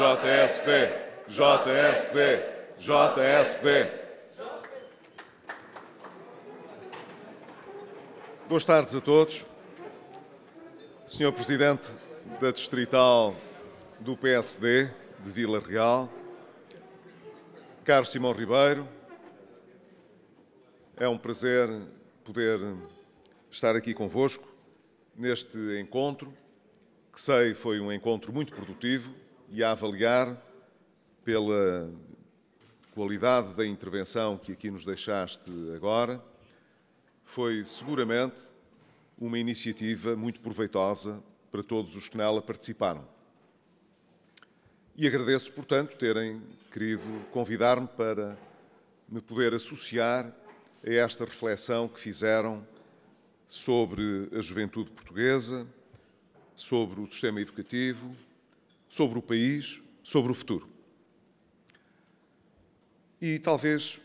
JSD, JSD, JSD. Boas tardes a todos. Senhor Presidente da Distrital do PSD de Vila Real, caro Simão Ribeiro, é um prazer poder estar aqui convosco neste encontro, que sei foi um encontro muito produtivo e a avaliar pela qualidade da intervenção que aqui nos deixaste agora, foi seguramente uma iniciativa muito proveitosa para todos os que nela participaram. E agradeço, portanto, terem querido convidar-me para me poder associar a esta reflexão que fizeram sobre a juventude portuguesa, sobre o sistema educativo, sobre o país, sobre o futuro. E talvez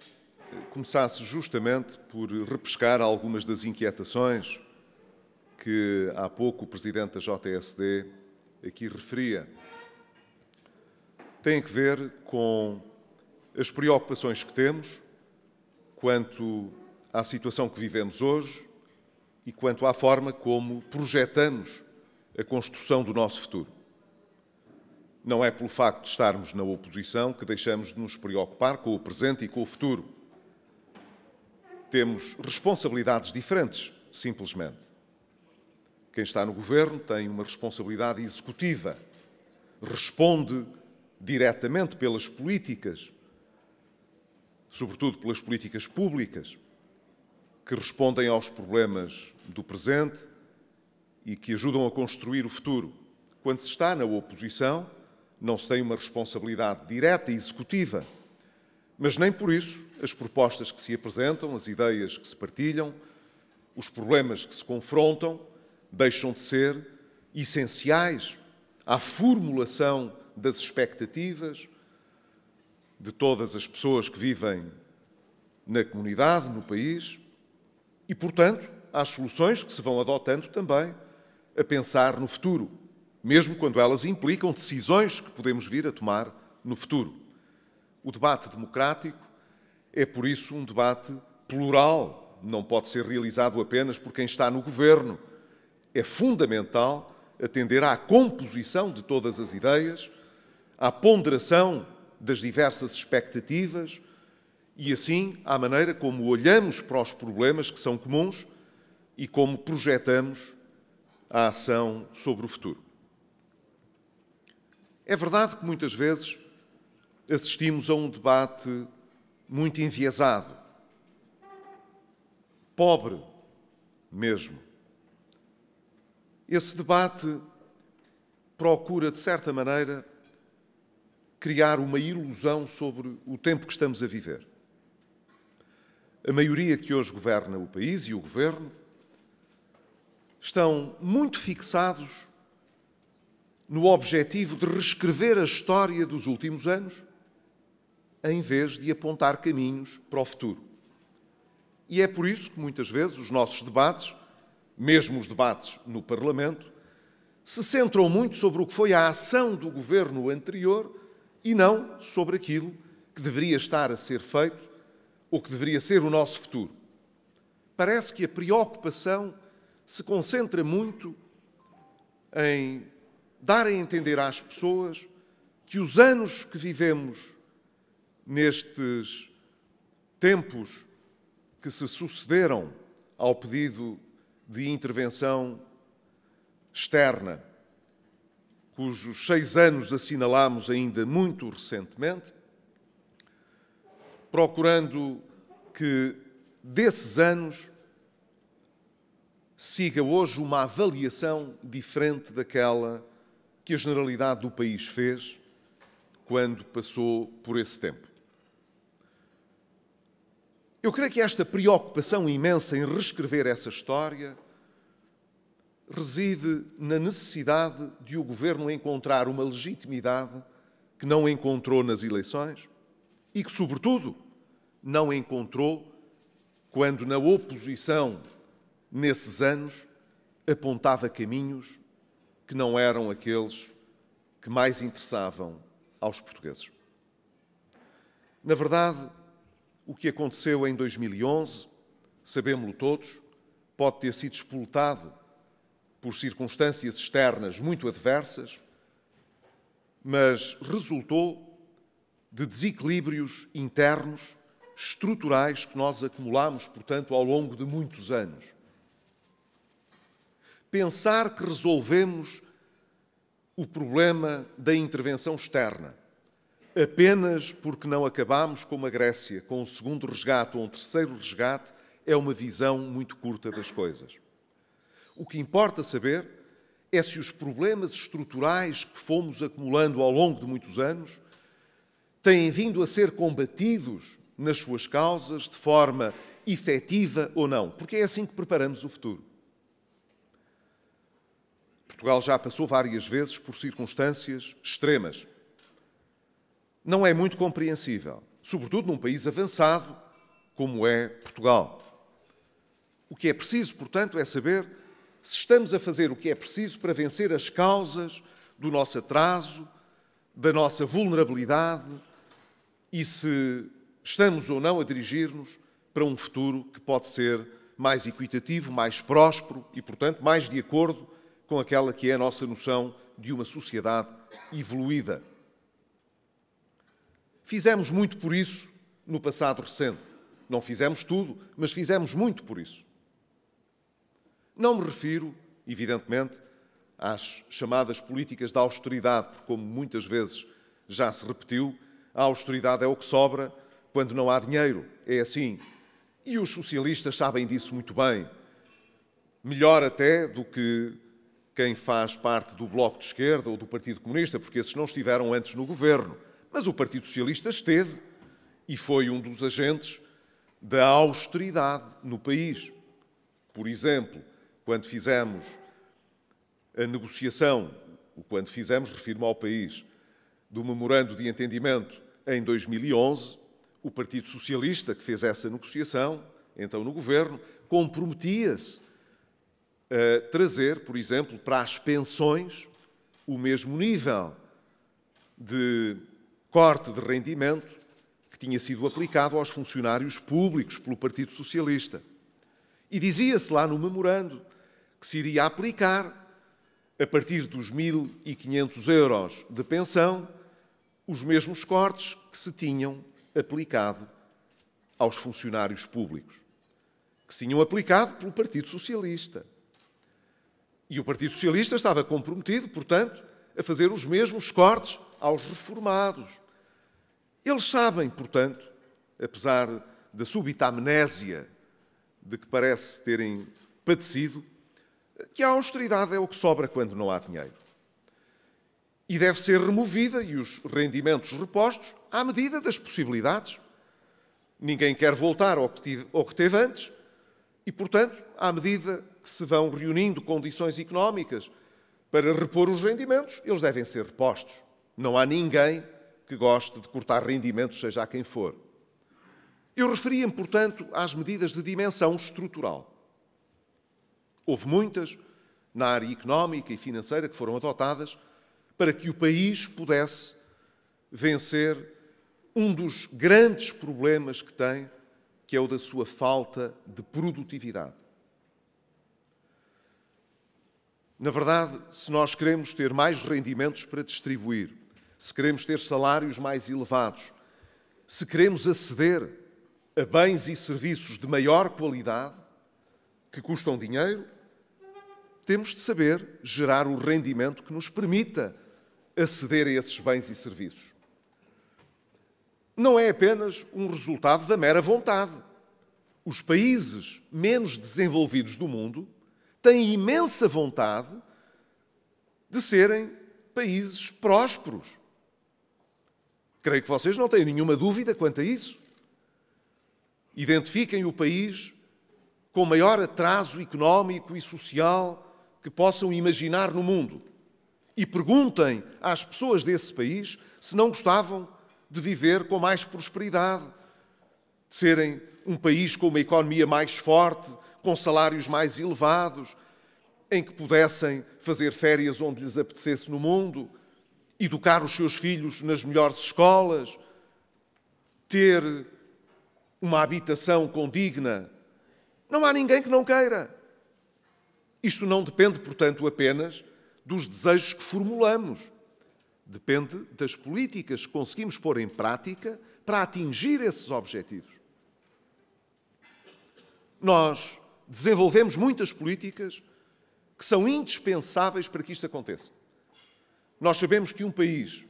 começasse justamente por repescar algumas das inquietações que há pouco o Presidente da JSD aqui referia. Tem que ver com as preocupações que temos quanto à situação que vivemos hoje e quanto à forma como projetamos a construção do nosso futuro. Não é pelo facto de estarmos na oposição que deixamos de nos preocupar com o presente e com o futuro. Temos responsabilidades diferentes, simplesmente. Quem está no governo tem uma responsabilidade executiva, responde diretamente pelas políticas, sobretudo pelas políticas públicas, que respondem aos problemas do presente e que ajudam a construir o futuro. Quando se está na oposição, não se tem uma responsabilidade direta e executiva, mas nem por isso as propostas que se apresentam, as ideias que se partilham, os problemas que se confrontam, deixam de ser essenciais à formulação das expectativas de todas as pessoas que vivem na comunidade, no país, e, portanto, às soluções que se vão adotando também a pensar no futuro, mesmo quando elas implicam decisões que podemos vir a tomar no futuro. O debate democrático é, por isso, um debate plural, não pode ser realizado apenas por quem está no governo. É fundamental atender à composição de todas as ideias, à ponderação das diversas expectativas e, assim, à maneira como olhamos para os problemas que são comuns e como projetamos a ação sobre o futuro. É verdade que muitas vezes assistimos a um debate muito enviesado, pobre mesmo. Esse debate procura, de certa maneira, criar uma ilusão sobre o tempo que estamos a viver. A maioria que hoje governa o país e o governo estão muito fixados no objetivo de reescrever a história dos últimos anos, em vez de apontar caminhos para o futuro. E é por isso que, muitas vezes, os nossos debates, mesmo os debates no Parlamento, se centram muito sobre o que foi a ação do governo anterior e não sobre aquilo que deveria estar a ser feito ou que deveria ser o nosso futuro. Parece que a preocupação se concentra muito em dar a entender às pessoas que os anos que vivemos nestes tempos que se sucederam ao pedido de intervenção externa, cujos 6 anos assinalamos ainda muito recentemente, procurando que desses anos siga hoje uma avaliação diferente daquela que a generalidade do país fez quando passou por esse tempo. Eu creio que esta preocupação imensa em reescrever essa história reside na necessidade de o governo encontrar uma legitimidade que não encontrou nas eleições e que, sobretudo, não encontrou quando, na oposição, nesses anos, apontava caminhos que não eram aqueles que mais interessavam aos portugueses. Na verdade, o que aconteceu em 2011, sabemos-lo todos, pode ter sido expultado por circunstâncias externas muito adversas, mas resultou de desequilíbrios internos, estruturais, que nós acumulamos, portanto, ao longo de muitos anos. Pensar que resolvemos o problema da intervenção externa apenas porque não acabamos, como a Grécia, com o segundo resgate ou um terceiro resgate, é uma visão muito curta das coisas. O que importa saber é se os problemas estruturais que fomos acumulando ao longo de muitos anos têm vindo a ser combatidos nas suas causas de forma efetiva ou não, porque é assim que preparamos o futuro. Portugal já passou várias vezes por circunstâncias extremas. Não é muito compreensível, sobretudo num país avançado como é Portugal. O que é preciso, portanto, é saber se estamos a fazer o que é preciso para vencer as causas do nosso atraso, da nossa vulnerabilidade e se estamos ou não a dirigir-nos para um futuro que pode ser mais equitativo, mais próspero e, portanto, mais de acordo com aquela que é a nossa noção de uma sociedade evoluída. Fizemos muito por isso no passado recente. Não fizemos tudo, mas fizemos muito por isso. Não me refiro, evidentemente, às chamadas políticas da austeridade, porque, como muitas vezes já se repetiu, a austeridade é o que sobra quando não há dinheiro. É assim. E os socialistas sabem disso muito bem. Melhor até do que quem faz parte do Bloco de Esquerda ou do Partido Comunista, porque esses não estiveram antes no governo. Mas o Partido Socialista esteve e foi um dos agentes da austeridade no país. Por exemplo, quando fizemos a negociação, quando fizemos, refiro-me ao país, do memorando de entendimento em 2011, o Partido Socialista, que fez essa negociação, então no governo, comprometia-se a trazer, por exemplo, para as pensões, o mesmo nível de corte de rendimento que tinha sido aplicado aos funcionários públicos pelo Partido Socialista. E dizia-se lá no memorando que se iria aplicar, a partir dos 1.500 euros de pensão, os mesmos cortes que se tinham aplicado aos funcionários públicos, que se tinham aplicado pelo Partido Socialista. E o Partido Socialista estava comprometido, portanto, a fazer os mesmos cortes aos reformados. Eles sabem, portanto, apesar da súbita amnésia de que parece terem padecido, que a austeridade é o que sobra quando não há dinheiro. E deve ser removida e os rendimentos repostos à medida das possibilidades. Ninguém quer voltar ao que teve antes e, portanto, à medida que se vão reunindo condições económicas para repor os rendimentos, eles devem ser repostos. Não há ninguém que goste de cortar rendimentos, seja a quem for. Eu referia-me, portanto, às medidas de dimensão estrutural. Houve muitas na área económica e financeira que foram adotadas para que o país pudesse vencer um dos grandes problemas que tem, que é o da sua falta de produtividade. Na verdade, se nós queremos ter mais rendimentos para distribuir, se queremos ter salários mais elevados, se queremos aceder a bens e serviços de maior qualidade, que custam dinheiro, temos de saber gerar o rendimento que nos permita aceder a esses bens e serviços. Não é apenas um resultado da mera vontade. Os países menos desenvolvidos do mundo têm imensa vontade de serem países prósperos. Creio que vocês não têm nenhuma dúvida quanto a isso. Identifiquem o país com o maior atraso económico e social que possam imaginar no mundo e perguntem às pessoas desse país se não gostavam de viver com mais prosperidade, de serem um país com uma economia mais forte, com salários mais elevados, em que pudessem fazer férias onde lhes apetecesse no mundo educar os seus filhos nas melhores escolas, ter uma habitação condigna. Não há ninguém que não queira. Isto não depende, portanto, apenas dos desejos que formulamos. Depende das políticas que conseguimos pôr em prática para atingir esses objetivos. Nós desenvolvemos muitas políticas que são indispensáveis para que isto aconteça. Nós sabemos que um país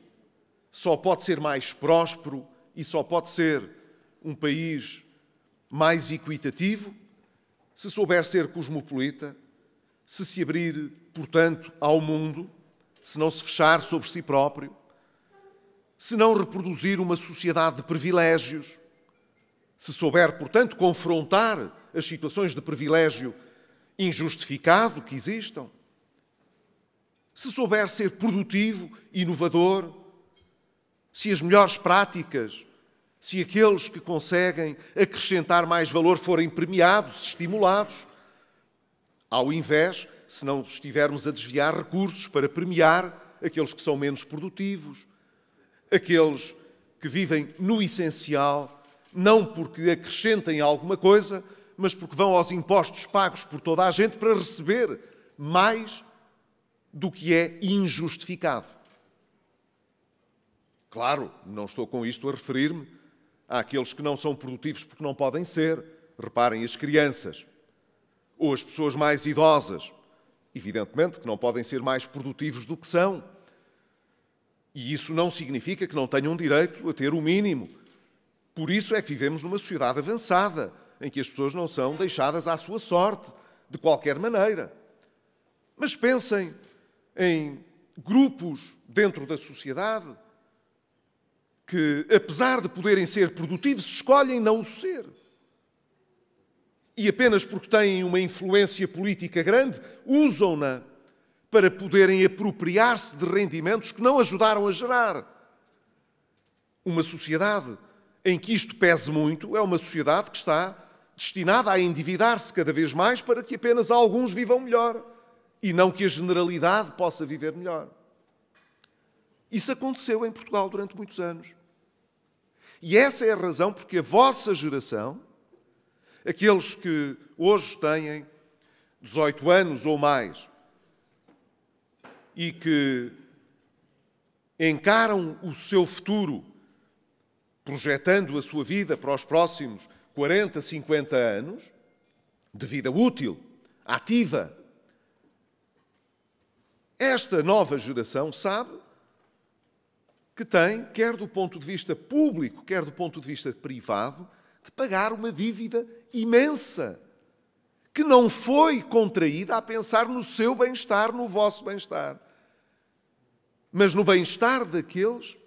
só pode ser mais próspero e só pode ser um país mais equitativo se souber ser cosmopolita, se abrir, portanto, ao mundo, se não se fechar sobre si próprio, se não reproduzir uma sociedade de privilégios, se souber, portanto, confrontar as situações de privilégio injustificado que existam, se souber ser produtivo, inovador, se as melhores práticas, se aqueles que conseguem acrescentar mais valor forem premiados, estimulados, ao invés, se não estivermos a desviar recursos para premiar aqueles que são menos produtivos, aqueles que vivem no essencial, não porque acrescentem alguma coisa, mas porque vão aos impostos pagos por toda a gente para receber mais do que é injustificado. Claro, não estou com isto a referir-me àqueles que não são produtivos porque não podem ser. Reparem, as crianças ou as pessoas mais idosas, evidentemente que não podem ser mais produtivos do que são. E isso não significa que não tenham direito a ter o mínimo. Por isso é que vivemos numa sociedade avançada, em que as pessoas não são deixadas à sua sorte, de qualquer maneira. Mas pensem em grupos dentro da sociedade que, apesar de poderem ser produtivos, escolhem não o ser. E apenas porque têm uma influência política grande, usam-na para poderem apropriar-se de rendimentos que não ajudaram a gerar. Uma sociedade em que isto pese muito é uma sociedade que está destinada a endividar-se cada vez mais para que apenas alguns vivam melhor e não que a generalidade possa viver melhor. Isso aconteceu em Portugal durante muitos anos. E essa é a razão porque a vossa geração, aqueles que hoje têm 18 anos ou mais e que encaram o seu futuro projetando a sua vida para os próximos 40, 50 anos, de vida útil, ativa, esta nova geração sabe que tem, quer do ponto de vista público, quer do ponto de vista privado, de pagar uma dívida imensa, que não foi contraída a pensar no seu bem-estar, no vosso bem-estar, mas no bem-estar daqueles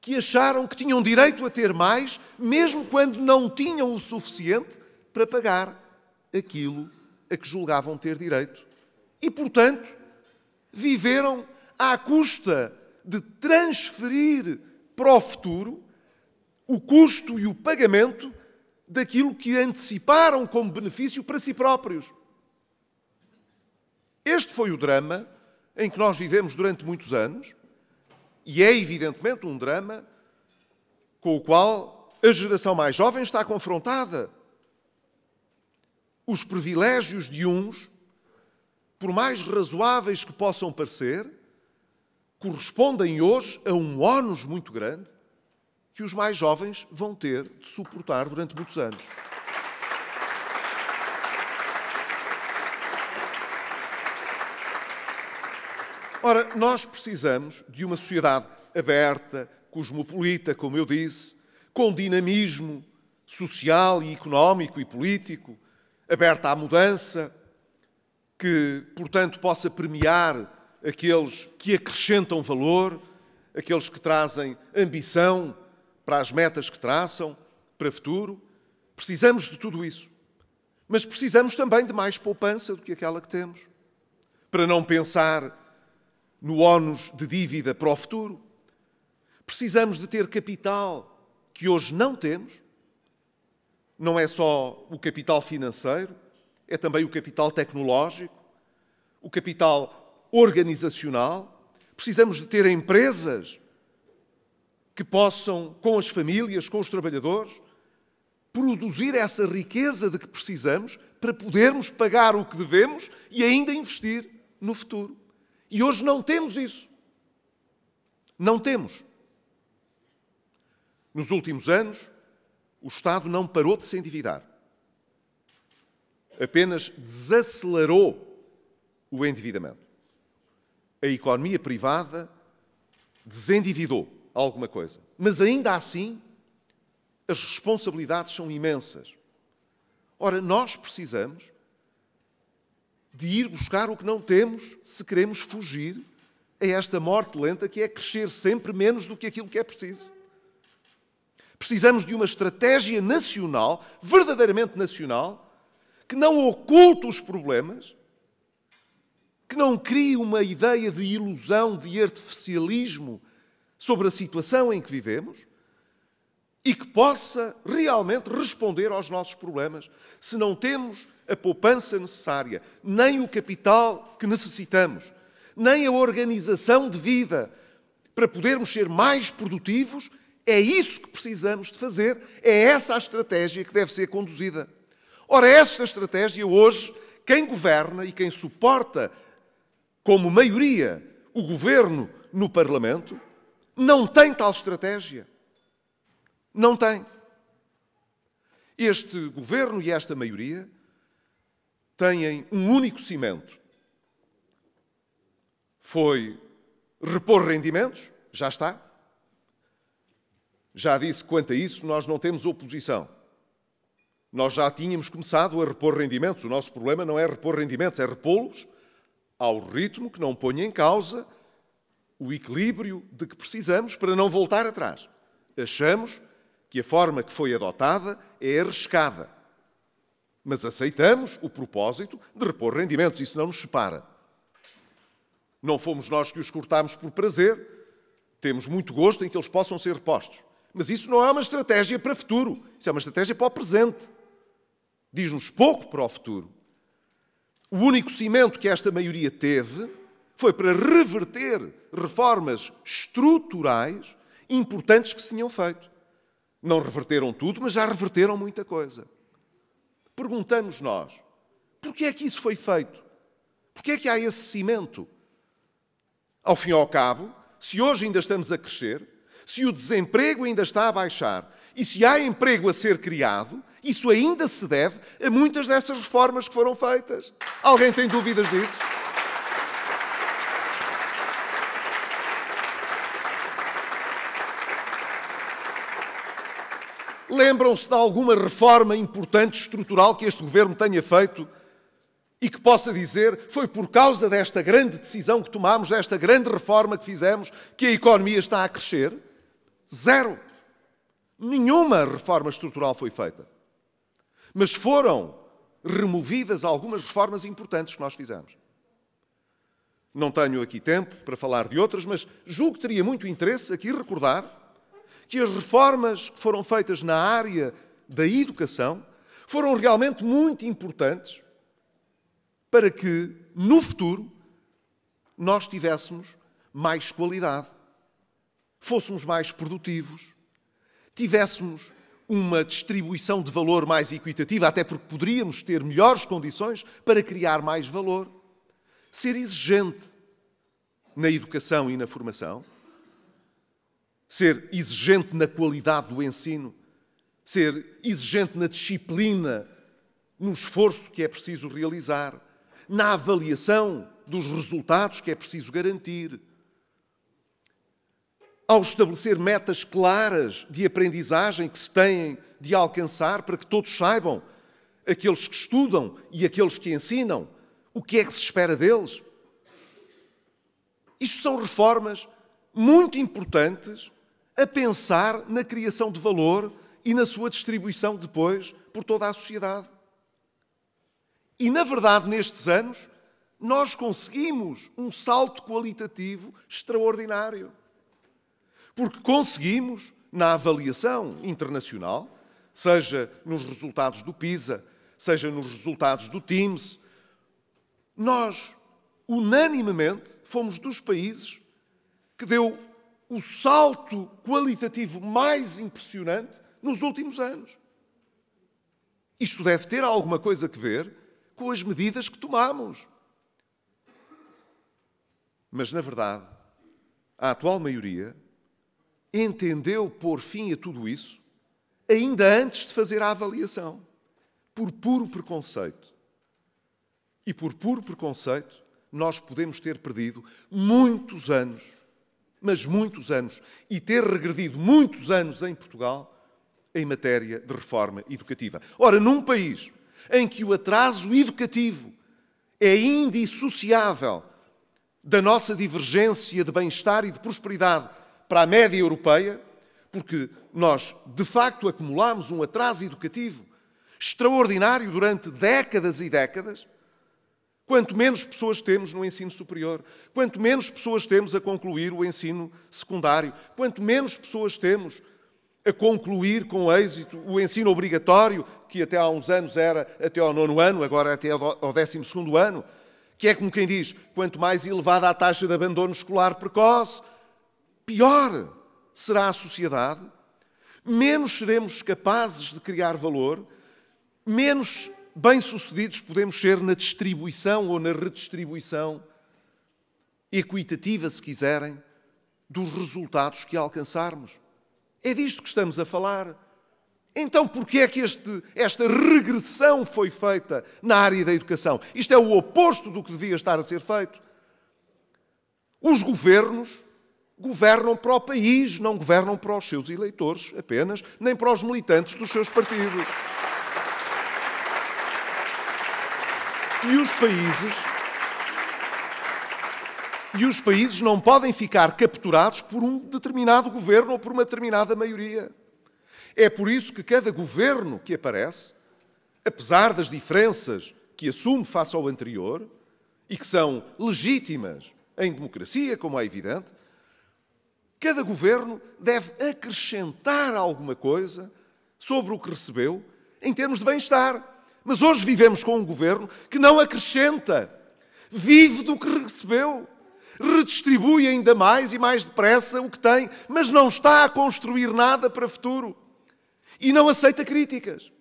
que acharam que tinham direito a ter mais, mesmo quando não tinham o suficiente para pagar aquilo a que julgavam ter direito. E, portanto, viveram à custa de transferir para o futuro o custo e o pagamento daquilo que anteciparam como benefício para si próprios. Este foi o drama em que nós vivemos durante muitos anos e é, evidentemente, um drama com o qual a geração mais jovem está confrontada. Os privilégios de uns, por mais razoáveis que possam parecer, correspondem hoje a um ónus muito grande que os mais jovens vão ter de suportar durante muitos anos. Ora, nós precisamos de uma sociedade aberta, cosmopolita, como eu disse, com dinamismo social e económico e político, aberta à mudança, que, portanto, possa premiar aqueles que acrescentam valor, aqueles que trazem ambição para as metas que traçam para o futuro. Precisamos de tudo isso. Mas precisamos também de mais poupança do que aquela que temos, para não pensar no ónus de dívida para o futuro. Precisamos de ter capital que hoje não temos. Não é só o capital financeiro, é também o capital tecnológico, o capital organizacional, Precisamos de ter empresas que possam, com as famílias, com os trabalhadores, produzir essa riqueza de que precisamos para podermos pagar o que devemos e ainda investir no futuro. E hoje não temos isso. Não temos. Nos últimos anos, o Estado não parou de se endividar. Apenas desacelerou o endividamento. A economia privada desendividou alguma coisa. Mas ainda assim, as responsabilidades são imensas. Ora, nós precisamos de ir buscar o que não temos se queremos fugir a esta morte lenta que é crescer sempre menos do que aquilo que é preciso. Precisamos de uma estratégia nacional, verdadeiramente nacional, que não oculte os problemas, que não crie uma ideia de ilusão, de artificialismo sobre a situação em que vivemos e que possa realmente responder aos nossos problemas. Se não temos a poupança necessária, nem o capital que necessitamos, nem a organização de vida para podermos ser mais produtivos, é isso que precisamos de fazer, é essa a estratégia que deve ser conduzida. Ora, esta estratégia hoje, quem governa e quem suporta como maioria o governo no Parlamento, não tem tal estratégia. Não tem. Este governo e esta maioria têm um único cimento. Foi repor rendimentos, já está. Já disse quanto a isso, nós não temos oposição. Nós já tínhamos começado a repor rendimentos. O nosso problema não é repor rendimentos, é repô-los ao ritmo que não ponha em causa o equilíbrio de que precisamos para não voltar atrás. Achamos que a forma que foi adotada é arriscada, mas aceitamos o propósito de repor rendimentos. Isso não nos separa. Não fomos nós que os cortámos por prazer. Temos muito gosto em que eles possam ser repostos. Mas isso não é uma estratégia para o futuro. Isso é uma estratégia para o presente. Diz-nos pouco para o futuro. O único cimento que esta maioria teve foi para reverter reformas estruturais importantes que se tinham feito. Não reverteram tudo, mas já reverteram muita coisa. Perguntamos nós, porquê é que isso foi feito? Porquê é que há esse cimento? Ao fim e ao cabo, se hoje ainda estamos a crescer, se o desemprego ainda está a baixar e se há emprego a ser criado, isso ainda se deve a muitas dessas reformas que foram feitas. Alguém tem dúvidas disso? Lembram-se de alguma reforma importante, estrutural, que este governo tenha feito e que possa dizer foi por causa desta grande decisão que tomámos, desta grande reforma que fizemos, que a economia está a crescer? Zero. Nenhuma reforma estrutural foi feita. Mas foram removidas algumas reformas importantes que nós fizemos. Não tenho aqui tempo para falar de outras, mas julgo que teria muito interesse aqui recordar que as reformas que foram feitas na área da educação foram realmente muito importantes para que, no futuro, nós tivéssemos mais qualidade, fôssemos mais produtivos, tivéssemos uma distribuição de valor mais equitativa, até porque poderíamos ter melhores condições para criar mais valor. Ser exigente na educação e na formação, ser exigente na qualidade do ensino, ser exigente na disciplina, no esforço que é preciso realizar, na avaliação dos resultados que é preciso garantir. Ao estabelecer metas claras de aprendizagem que se têm de alcançar para que todos saibam, aqueles que estudam e aqueles que ensinam, o que é que se espera deles. Isto são reformas muito importantes a pensar na criação de valor e na sua distribuição depois por toda a sociedade. E, na verdade, nestes anos, nós conseguimos um salto qualitativo extraordinário. Porque conseguimos, na avaliação internacional, seja nos resultados do PISA, seja nos resultados do TIMSS, nós, unanimemente, fomos dos países que deu o salto qualitativo mais impressionante nos últimos anos. Isto deve ter alguma coisa a ver com as medidas que tomamos. Mas, na verdade, a atual maioria entendeu pôr fim a tudo isso ainda antes de fazer a avaliação, por puro preconceito. E por puro preconceito, nós podemos ter perdido muitos anos, mas muitos anos, e ter regredido muitos anos em Portugal em matéria de reforma educativa. Ora, num país em que o atraso educativo é indissociável da nossa divergência de bem-estar e de prosperidade para a média europeia, porque nós, de facto, acumulamos um atraso educativo extraordinário durante décadas e décadas. Quanto menos pessoas temos no ensino superior, quanto menos pessoas temos a concluir o ensino secundário, quanto menos pessoas temos a concluir com êxito o ensino obrigatório, que até há uns anos era até ao 9º ano, agora até ao 12º ano, que é como quem diz, quanto mais elevada a taxa de abandono escolar precoce, pior será a sociedade, menos seremos capazes de criar valor, menos bem-sucedidos podemos ser na distribuição ou na redistribuição equitativa, se quiserem, dos resultados que alcançarmos. É disto que estamos a falar. Então, porquê é que esta regressão foi feita na área da educação? Isto é o oposto do que devia estar a ser feito. Os governos governam para o país, não governam para os seus eleitores apenas, nem para os militantes dos seus partidos. E os países não podem ficar capturados por um determinado governo ou por uma determinada maioria. É por isso que cada governo que aparece, apesar das diferenças que assume face ao anterior, e que são legítimas em democracia, como é evidente, cada governo deve acrescentar alguma coisa sobre o que recebeu em termos de bem-estar. Mas hoje vivemos com um governo que não acrescenta, vive do que recebeu, redistribui ainda mais e mais depressa o que tem, mas não está a construir nada para o futuro e não aceita críticas.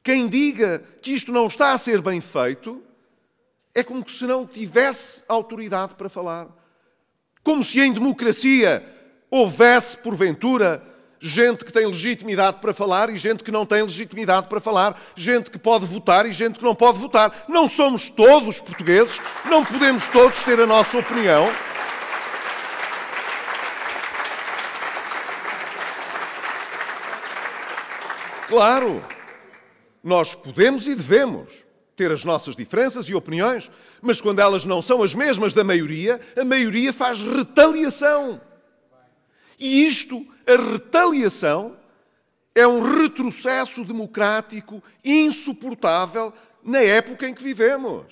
Quem diga que isto não está a ser bem feito é como se não tivesse autoridade para falar. Como se em democracia houvesse, porventura, gente que tem legitimidade para falar e gente que não tem legitimidade para falar, gente que pode votar e gente que não pode votar. Não somos todos portugueses, não podemos todos ter a nossa opinião. Claro, nós podemos e devemos ter as nossas diferenças e opiniões, mas quando elas não são as mesmas da maioria, a maioria faz retaliação. E isto, a retaliação, é um retrocesso democrático insuportável na época em que vivemos.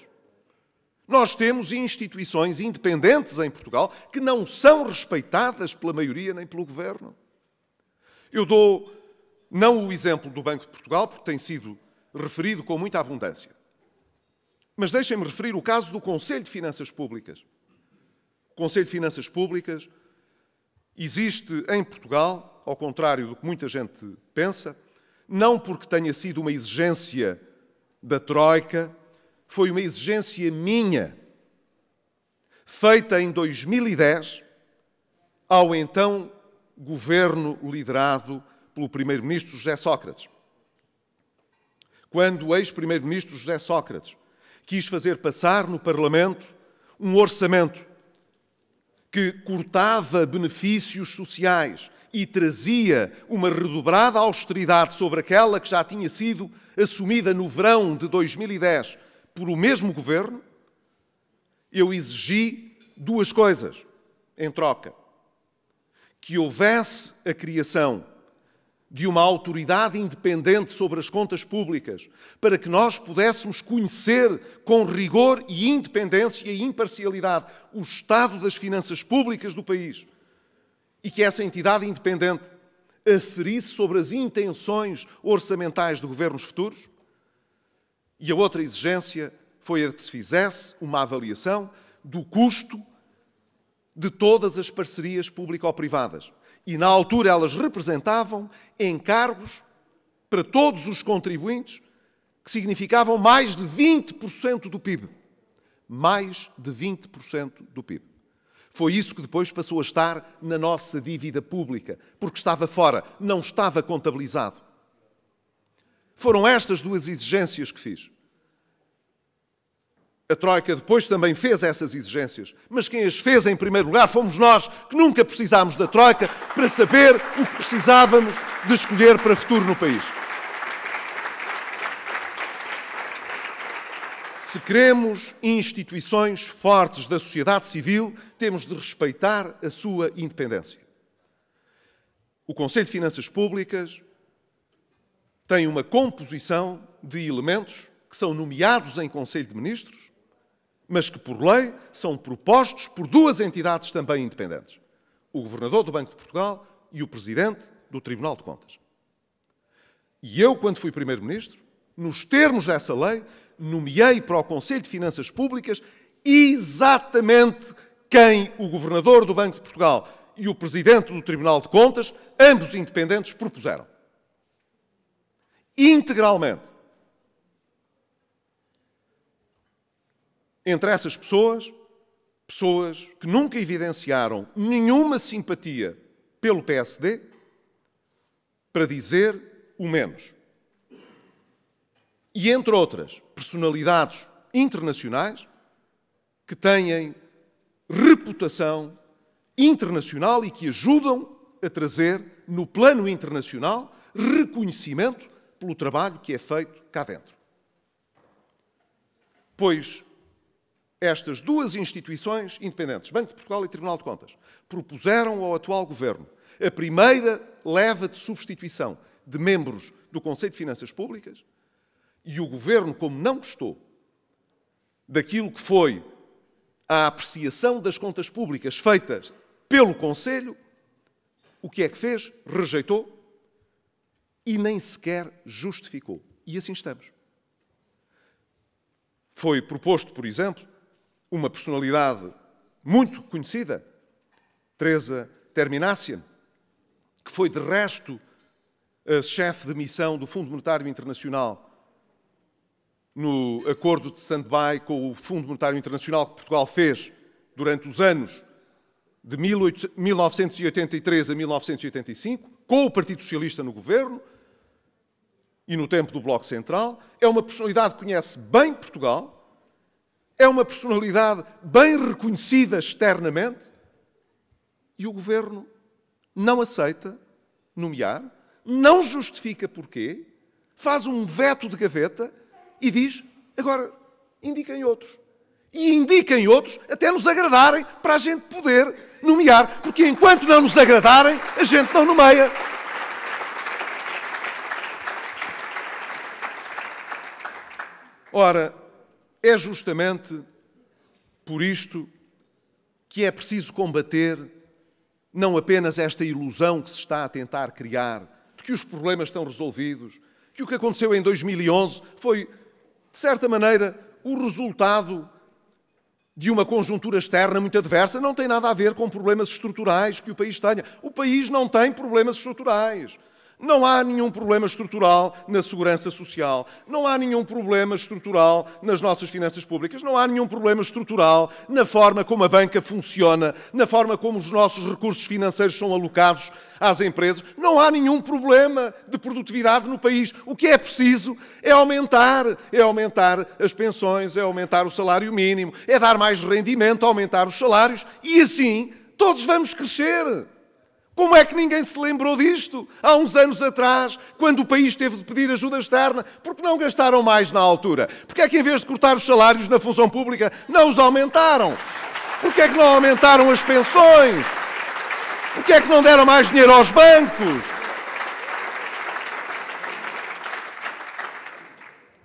Nós temos instituições independentes em Portugal que não são respeitadas pela maioria nem pelo governo. Eu dou não o exemplo do Banco de Portugal, porque tem sido referido com muita abundância, mas deixem-me referir o caso do Conselho de Finanças Públicas. O Conselho de Finanças Públicas existe em Portugal, ao contrário do que muita gente pensa, não porque tenha sido uma exigência da Troika, foi uma exigência minha, feita em 2010, ao então governo liderado pelo primeiro-ministro José Sócrates. Quando o ex-primeiro-ministro José Sócrates quis fazer passar no Parlamento um orçamento que cortava benefícios sociais e trazia uma redobrada austeridade sobre aquela que já tinha sido assumida no verão de 2010 por o mesmo governo, eu exigi duas coisas em troca. Que houvesse a criação de uma autoridade independente sobre as contas públicas, para que nós pudéssemos conhecer com rigor e independência e imparcialidade o estado das finanças públicas do país, e que essa entidade independente aferisse sobre as intenções orçamentais de governos futuros. E a outra exigência foi a de que se fizesse uma avaliação do custo de todas as parcerias público-privadas. E, na altura, elas representavam encargos para todos os contribuintes que significavam mais de 20% do PIB. Mais de 20% do PIB. Foi isso que depois passou a estar na nossa dívida pública, porque estava fora, não estava contabilizado. Foram estas duas exigências que fiz. A Troika depois também fez essas exigências, mas quem as fez em primeiro lugar fomos nós, que nunca precisámos da Troika para saber o que precisávamos de escolher para o futuro no país. Se queremos instituições fortes da sociedade civil, temos de respeitar a sua independência. O Conselho de Finanças Públicas tem uma composição de elementos que são nomeados em Conselho de Ministros, mas que, por lei, são propostos por duas entidades também independentes. O Governador do Banco de Portugal e o Presidente do Tribunal de Contas. E eu, quando fui Primeiro-Ministro, nos termos dessa lei, nomeei para o Conselho de Finanças Públicas exatamente quem o Governador do Banco de Portugal e o Presidente do Tribunal de Contas, ambos independentes, propuseram. Integralmente. Entre essas pessoas que nunca evidenciaram nenhuma simpatia pelo PSD, para dizer o menos. E entre outras, personalidades internacionais que têm reputação internacional e que ajudam a trazer, no plano internacional, reconhecimento pelo trabalho que é feito cá dentro. Pois estas duas instituições independentes, Banco de Portugal e Tribunal de Contas, propuseram ao atual Governo a primeira leva de substituição de membros do Conselho de Finanças Públicas e o Governo, como não gostou daquilo que foi a apreciação das contas públicas feitas pelo Conselho, o que é que fez? Rejeitou e nem sequer justificou. E assim estamos. Foi proposto, por exemplo, uma personalidade muito conhecida, Teresa Terminacian, que foi, de resto, a chefe de missão do Fundo Monetário Internacional no acordo de stand-by com o Fundo Monetário Internacional que Portugal fez durante os anos de 1983 a 1985, com o Partido Socialista no governo e no tempo do Bloco Central. É uma personalidade que conhece bem Portugal, é uma personalidade bem reconhecida externamente e o Governo não aceita nomear, não justifica porquê, faz um veto de gaveta e diz, agora, indiquem outros. E indiquem outros até nos agradarem para a gente poder nomear, porque enquanto não nos agradarem, a gente não nomeia. Ora, é justamente por isto que é preciso combater não apenas esta ilusão que se está a tentar criar, de que os problemas estão resolvidos, que o que aconteceu em 2011 foi, de certa maneira, o resultado de uma conjuntura externa muito adversa, não tem nada a ver com problemas estruturais que o país tenha. O país não tem problemas estruturais. Não há nenhum problema estrutural na segurança social, não há nenhum problema estrutural nas nossas finanças públicas, não há nenhum problema estrutural na forma como a banca funciona, na forma como os nossos recursos financeiros são alocados às empresas. Não há nenhum problema de produtividade no país. O que é preciso é aumentar as pensões, é aumentar o salário mínimo, é dar mais rendimento, aumentar os salários e assim todos vamos crescer. Como é que ninguém se lembrou disto há uns anos atrás, quando o país teve de pedir ajuda externa? Porque não gastaram mais na altura? Porque é que, em vez de cortar os salários na função pública, não os aumentaram? Porque é que não aumentaram as pensões? Porque é que não deram mais dinheiro aos bancos?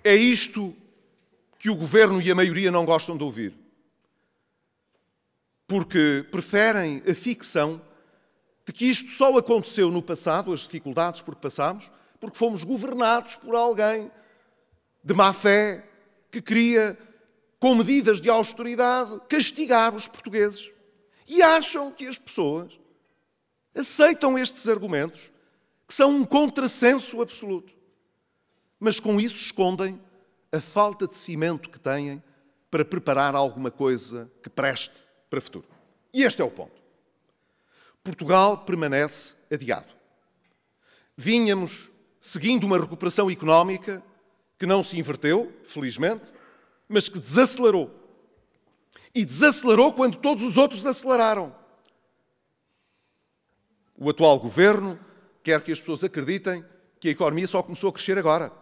É isto que o Governo e a maioria não gostam de ouvir. Porque preferem a ficção de que isto só aconteceu no passado, as dificuldades por que passámos, porque fomos governados por alguém de má fé que queria, com medidas de austeridade, castigar os portugueses. E acham que as pessoas aceitam estes argumentos, que são um contrassenso absoluto. Mas com isso escondem a falta de cimento que têm para preparar alguma coisa que preste para o futuro. E este é o ponto. Portugal permanece adiado. Vínhamos seguindo uma recuperação económica que não se inverteu, felizmente, mas que desacelerou. E desacelerou quando todos os outros aceleraram. O atual governo quer que as pessoas acreditem que a economia só começou a crescer agora.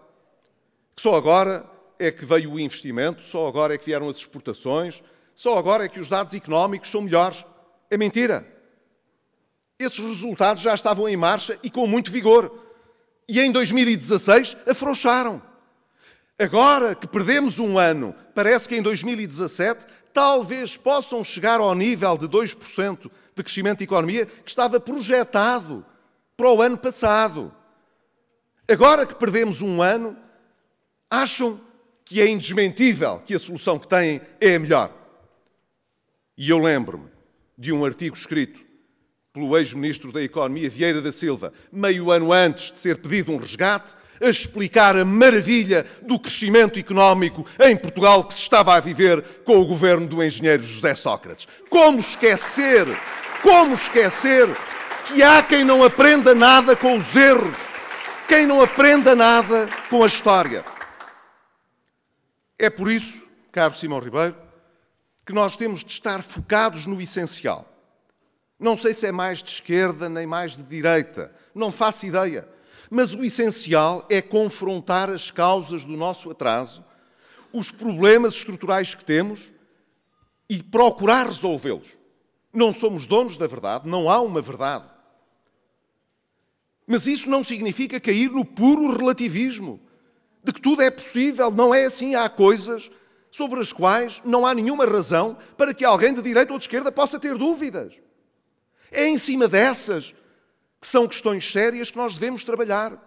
Que só agora é que veio o investimento, só agora é que vieram as exportações, só agora é que os dados económicos são melhores. É mentira. Esses resultados já estavam em marcha e com muito vigor. E em 2016 afrouxaram. Agora que perdemos um ano, parece que em 2017 talvez possam chegar ao nível de 2% de crescimento da economia que estava projetado para o ano passado. Agora que perdemos um ano, acham que é indesmentível que a solução que têm é a melhor. E eu lembro-me de um artigo escrito pelo ex-ministro da Economia, Vieira da Silva, meio ano antes de ser pedido um resgate, a explicar a maravilha do crescimento económico em Portugal que se estava a viver com o governo do engenheiro José Sócrates. Como esquecer que há quem não aprenda nada com os erros, quem não aprenda nada com a história. É por isso, caro Simão Ribeiro, que nós temos de estar focados no essencial. Não sei se é mais de esquerda nem mais de direita, não faço ideia. Mas o essencial é confrontar as causas do nosso atraso, os problemas estruturais que temos e procurar resolvê-los. Não somos donos da verdade, não há uma verdade. Mas isso não significa cair no puro relativismo, de que tudo é possível. Não é assim. Há coisas sobre as quais não há nenhuma razão para que alguém de direita ou de esquerda possa ter dúvidas. É em cima dessas que são questões sérias que nós devemos trabalhar.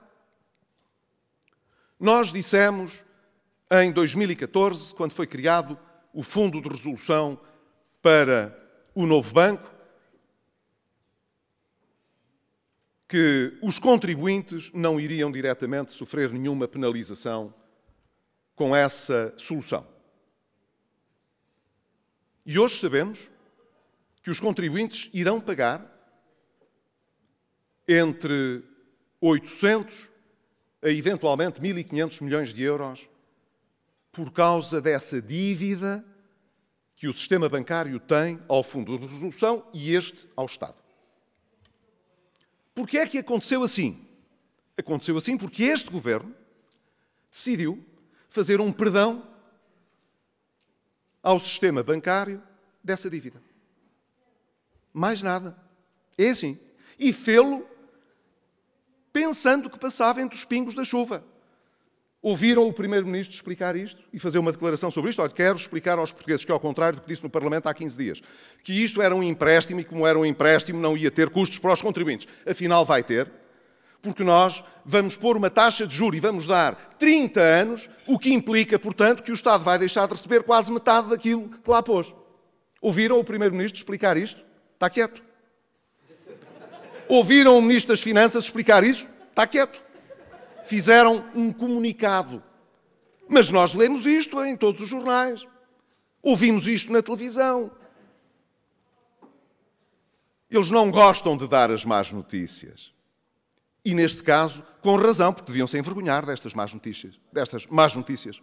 Nós dissemos em 2014, quando foi criado o Fundo de Resolução para o novo banco, que os contribuintes não iriam diretamente sofrer nenhuma penalização com essa solução. E hoje sabemos que os contribuintes irão pagar entre 800 a eventualmente 1.500 milhões de euros por causa dessa dívida que o sistema bancário tem ao Fundo de Resolução e este ao Estado. Porquê é que aconteceu assim? Aconteceu assim porque este governo decidiu fazer um perdão ao sistema bancário dessa dívida. Mais nada. É assim. E fê-lo pensando que passava entre os pingos da chuva. Ouviram o Primeiro-Ministro explicar isto e fazer uma declaração sobre isto? Olha, quero explicar aos portugueses que, ao contrário do que disse no Parlamento há 15 dias, que isto era um empréstimo e, como era um empréstimo, não ia ter custos para os contribuintes. Afinal, vai ter, porque nós vamos pôr uma taxa de juros e vamos dar 30 anos, o que implica, portanto, que o Estado vai deixar de receber quase metade daquilo que lá pôs. Ouviram o Primeiro-Ministro explicar isto? Está quieto. Ouviram o Ministro das Finanças explicar isso? Está quieto. Fizeram um comunicado. Mas nós lemos isto em todos os jornais. Ouvimos isto na televisão. Eles não gostam de dar as más notícias. E, neste caso, com razão, porque deviam se envergonhar destas más notícias.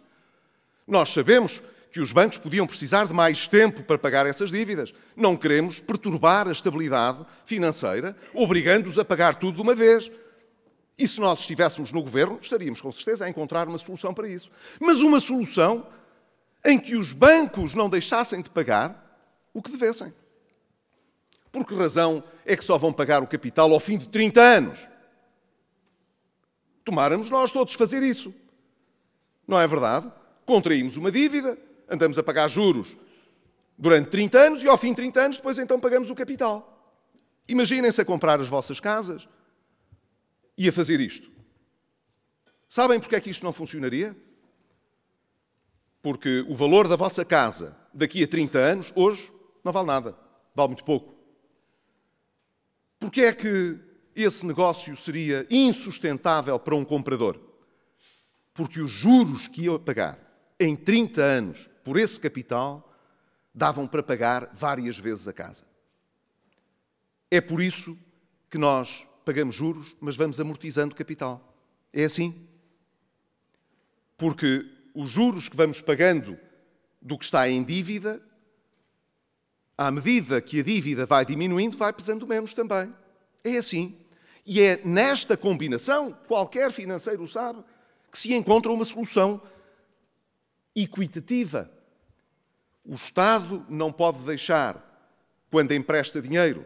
Nós sabemos que os bancos podiam precisar de mais tempo para pagar essas dívidas. Não queremos perturbar a estabilidade financeira, obrigando-os a pagar tudo de uma vez. E se nós estivéssemos no governo, estaríamos com certeza a encontrar uma solução para isso. Mas uma solução em que os bancos não deixassem de pagar o que devessem. Por que razão é que só vão pagar o capital ao fim de 30 anos? Tomáramos nós todos fazer isso. Não é verdade? Contraímos uma dívida, andamos a pagar juros durante 30 anos e ao fim de 30 anos depois então pagamos o capital. Imaginem-se a comprar as vossas casas e a fazer isto. Sabem porque é que isto não funcionaria? Porque o valor da vossa casa daqui a 30 anos, hoje, não vale nada. vale muito pouco. Porque é que esse negócio seria insustentável para um comprador? Porque os juros que ia pagar em 30 anos por esse capital davam para pagar várias vezes a casa. É por isso que nós pagamos juros, mas vamos amortizando o capital. É assim. Porque os juros que vamos pagando do que está em dívida, à medida que a dívida vai diminuindo, vai pesando menos também. É assim. E é nesta combinação, qualquer financeiro sabe, que se encontra uma solução equitativa. O Estado não pode deixar, quando empresta dinheiro,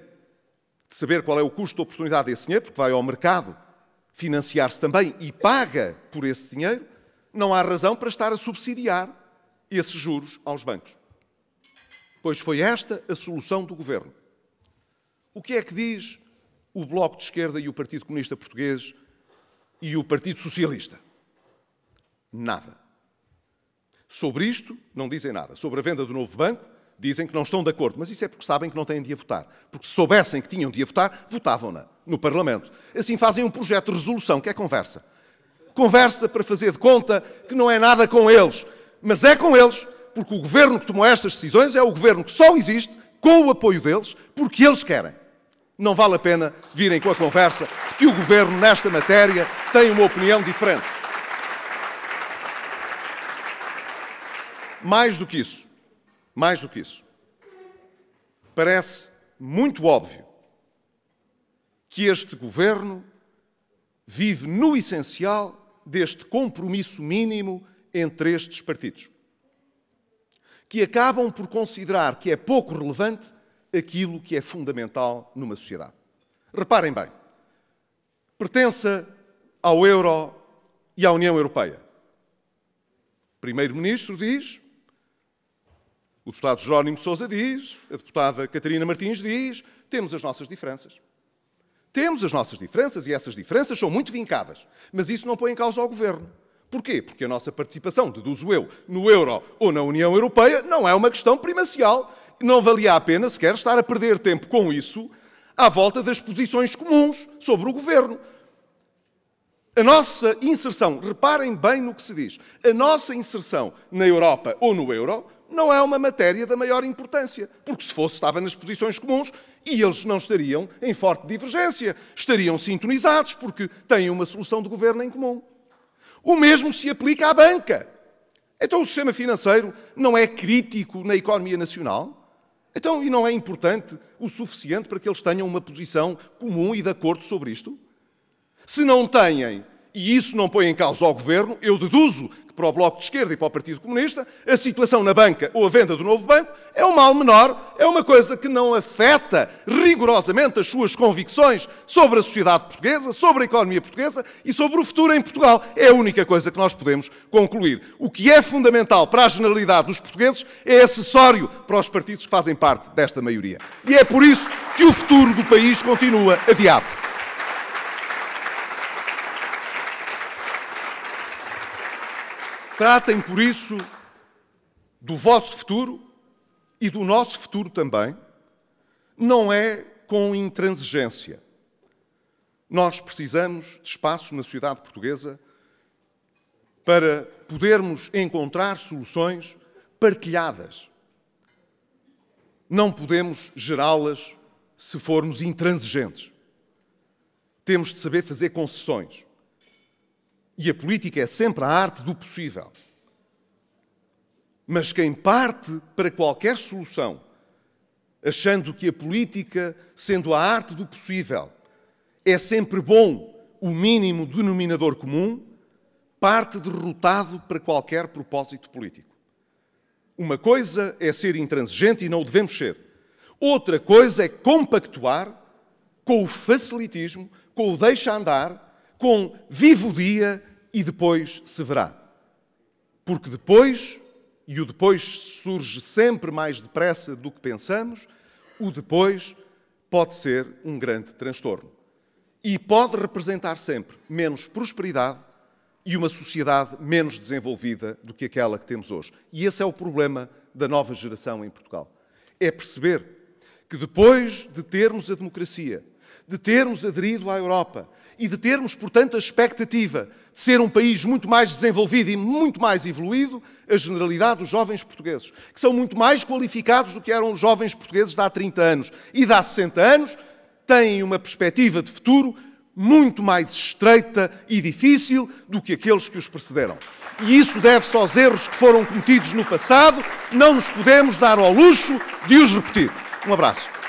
de saber qual é o custo de oportunidade desse dinheiro, porque vai ao mercado financiar-se também e paga por esse dinheiro. Não há razão para estar a subsidiar esses juros aos bancos. Pois foi esta a solução do Governo. O que é que diz o Bloco de Esquerda e o Partido Comunista Português e o Partido Socialista? Nada. Sobre isto, não dizem nada. Sobre a venda do novo banco, dizem que não estão de acordo. Mas isso é porque sabem que não têm de a votar. Porque se soubessem que tinham de a votar, votavam-na no Parlamento. Assim fazem um projeto de resolução, que é conversa. Conversa para fazer de conta que não é nada com eles. Mas é com eles, porque o Governo que tomou estas decisões é o Governo que só existe com o apoio deles, porque eles querem. Não vale a pena virem com a conversa que o Governo, nesta matéria, tem uma opinião diferente. Mais do que isso, parece muito óbvio que este Governo vive no essencial deste compromisso mínimo entre estes partidos, que acabam por considerar que é pouco relevante aquilo que é fundamental numa sociedade. Reparem bem, pertença ao euro e à União Europeia. O Primeiro-Ministro diz, o deputado Jerónimo de Sousa diz, a deputada Catarina Martins diz, temos as nossas diferenças. Temos as nossas diferenças e essas diferenças são muito vincadas, mas isso não põe em causa ao Governo. Porquê? Porque a nossa participação, deduzo eu, no euro ou na União Europeia não é uma questão primacial. Não valia a pena sequer estar a perder tempo com isso à volta das posições comuns sobre o Governo. A nossa inserção, reparem bem no que se diz, a nossa inserção na Europa ou no euro não é uma matéria da maior importância, porque se fosse estava nas posições comuns e eles não estariam em forte divergência, estariam sintonizados porque têm uma solução de governo em comum. O mesmo se aplica à banca. Então o sistema financeiro não é crítico na economia nacional? Então, e não é importante o suficiente para que eles tenham uma posição comum e de acordo sobre isto? Se não têm, e isso não põe em causa ao Governo, eu deduzo que para o Bloco de Esquerda e para o Partido Comunista, a situação na banca ou a venda do novo banco é um mal menor, é uma coisa que não afeta rigorosamente as suas convicções sobre a sociedade portuguesa, sobre a economia portuguesa e sobre o futuro em Portugal. É a única coisa que nós podemos concluir. O que é fundamental para a generalidade dos portugueses é acessório para os partidos que fazem parte desta maioria. E é por isso que o futuro do país continua adiado. Tratem, por isso, do vosso futuro e do nosso futuro também. Não é com intransigência. Nós precisamos de espaço na sociedade portuguesa para podermos encontrar soluções partilhadas. Não podemos gerá-las se formos intransigentes. Temos de saber fazer concessões. E a política é sempre a arte do possível. Mas quem parte para qualquer solução, achando que a política, sendo a arte do possível, é sempre bom o mínimo denominador comum, parte derrotado para qualquer propósito político. Uma coisa é ser intransigente e não o devemos ser. Outra coisa é compactuar com o facilitismo, com o deixa andar, com vive o dia e depois se verá. Porque depois, e o depois surge sempre mais depressa do que pensamos, o depois pode ser um grande transtorno. E pode representar sempre menos prosperidade e uma sociedade menos desenvolvida do que aquela que temos hoje. E esse é o problema da nova geração em Portugal. É perceber que depois de termos a democracia, de termos aderido à Europa e de termos, portanto, a expectativa de ser um país muito mais desenvolvido e muito mais evoluído, a generalidade dos jovens portugueses, que são muito mais qualificados do que eram os jovens portugueses de há 30 anos e de há 60 anos, têm uma perspectiva de futuro muito mais estreita e difícil do que aqueles que os precederam. E isso deve-se aos erros que foram cometidos no passado. Não nos podemos dar ao luxo de os repetir. Um abraço.